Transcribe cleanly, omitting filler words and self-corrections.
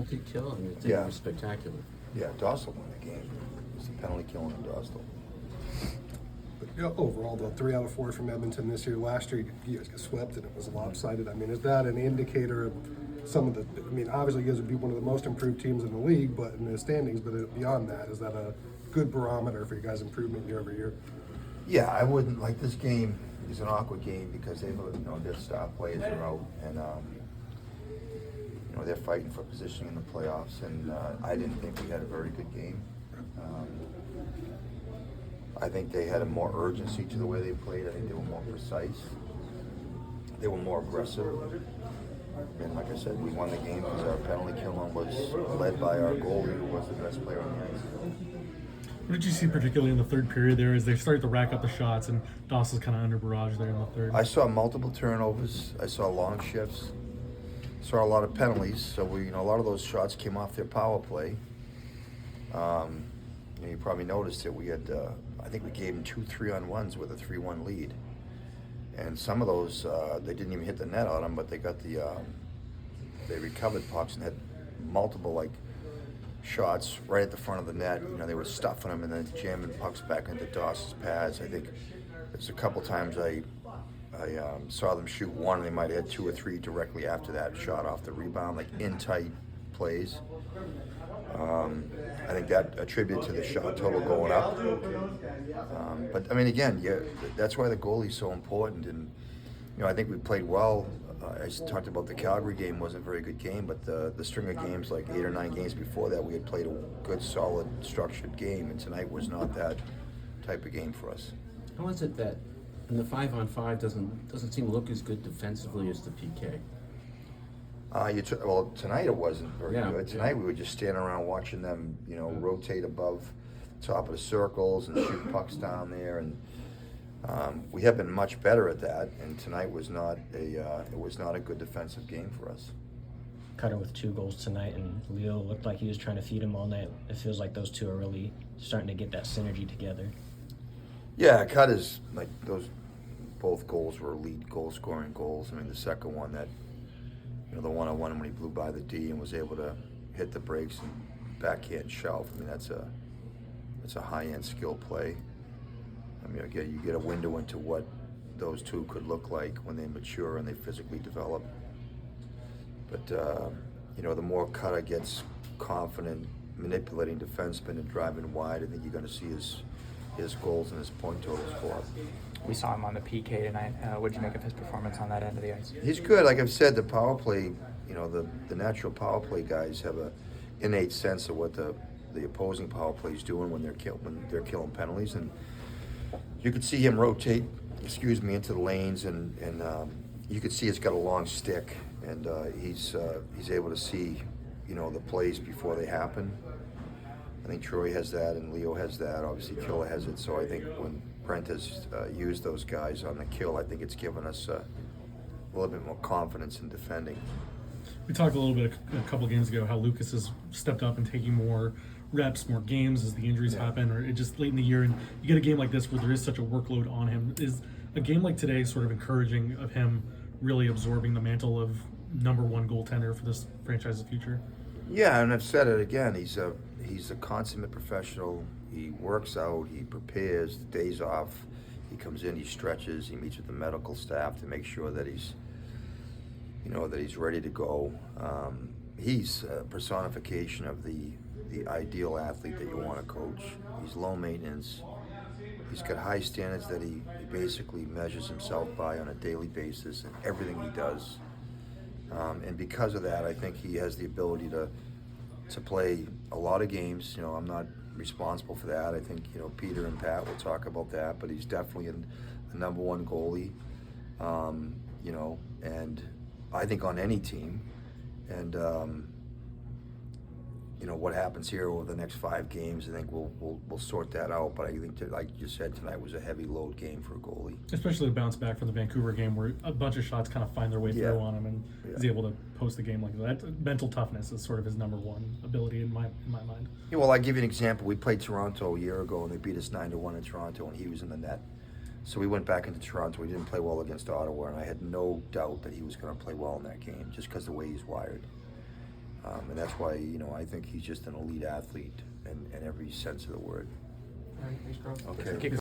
penalty kill. I mean, it Yeah. was spectacular. Yeah, Dostal won the game. It was a penalty kill on Dostal. But, overall, though, 3 out of 4 from Edmonton this year. Last year, you guys got swept and it was lopsided. I mean, is that an indicator of some of the? I mean, obviously, you guys would be one of the most improved teams in the league, but in the standings. But beyond that, is that a good barometer for you guys' improvement year over year? Yeah, I wouldn't like this game. Is an awkward game because they, their star players are out, and they're fighting for position in the playoffs. And I didn't think we had a very good game. I think they had a more urgency to the way they played. I think they were more precise. They were more aggressive. And like I said, we won the game because our penalty killing was led by our goalie, who was the best player on the ice. What did you see particularly in the third period there as they started to rack up the shots and Doss is kind of under barrage there in the third? I saw multiple turnovers. I saw long shifts. Saw a lot of penalties. So a lot of those shots came off their power play. You probably noticed that we had, I think we gave them 2 3-on-1s with a 3-1 lead. And some of those, they didn't even hit the net on them, but they got they recovered pucks and had multiple, shots right at the front of the net. They were stuffing them and then jamming pucks back into Doss's pads. I think there's a couple times I saw them shoot one and they might have had 2 or 3 directly after that shot off the rebound, in tight plays. I think that attributed to the shot total going up. But I mean, again, that's why the goalie's so important. And I think we played well. I talked about the Calgary game wasn't a very good game, but the string of games, 8 or 9 games before that, we had played a good, solid, structured game. And tonight was not that type of game for us. How is it that in the 5-on-5 doesn't seem to look as good defensively as the PK? Well, tonight it wasn't very good. Tonight we were just standing around watching them, rotate above the top of the circles and shoot pucks down there, and we have been much better at that. And tonight was not a good defensive game for us. Cutter with 2 goals tonight, and Leo looked like he was trying to feed him all night. It feels like those two are really starting to get that synergy together. Yeah, Cutter's those both goals were lead goal scoring goals. I mean, the second one that. The one-on-one when he blew by the D and was able to hit the brakes and backhand shelf. I mean, that's a high-end skill play. I mean, again, you get a window into what those two could look like when they mature and they physically develop. But the more Cutter gets confident, manipulating defensemen and driving wide, I think you're going to see his goals and his point totals go up. We saw him on the PK tonight. What did you make of his performance on that end of the ice? He's good. Like I've said, the power play, the natural power play guys have a innate sense of what the opposing power play is doing when they're killing penalties, and you could see him rotate, into the lanes, and you could see he's got a long stick, and he's able to see, the plays before they happen. I think Troy has that, and Leo has that. Obviously, Killa has it. So I think when Brent has used those guys on the kill, I think it's given us a little bit more confidence in defending. We talked a little bit a couple games ago how Lucas has stepped up and taking more reps, more games as the injuries happen, or it just late in the year, and you get a game like this where there is such a workload on him. Is a game like today sort of encouraging of him really absorbing the mantle of #1 goaltender for this franchise's future? Yeah, and I've said it again. He's a consummate professional. He works out. He prepares. The days off, he comes in. He stretches. He meets with the medical staff to make sure that he's ready to go. He's a personification of the ideal athlete that you want to coach. He's low maintenance. He's got high standards that he basically measures himself by on a daily basis in everything he does. And because of that, I think he has the ability to play a lot of games. I'm not responsible for that. I think, Peter and Pat will talk about that, but he's definitely a #1 goalie, and I think on any team. And, what happens here over the next 5 games, I think we'll sort that out. But I think, like you said, tonight was a heavy load game for a goalie. Especially the bounce back from the Vancouver game where a bunch of shots kind of find their way through on him, and he's able to post the game like that. Mental toughness is sort of his #1 ability in my mind. Yeah, well, I'll give you an example. We played Toronto a year ago, and they beat us 9-1 in Toronto, and he was in the net. So we went back into Toronto. We didn't play well against Ottawa, and I had no doubt that he was going to play well in that game just because of the way he's wired. And that's why, you know, I think he's just an elite athlete in every sense of the word. All right, thanks, Carl. Okay. Keep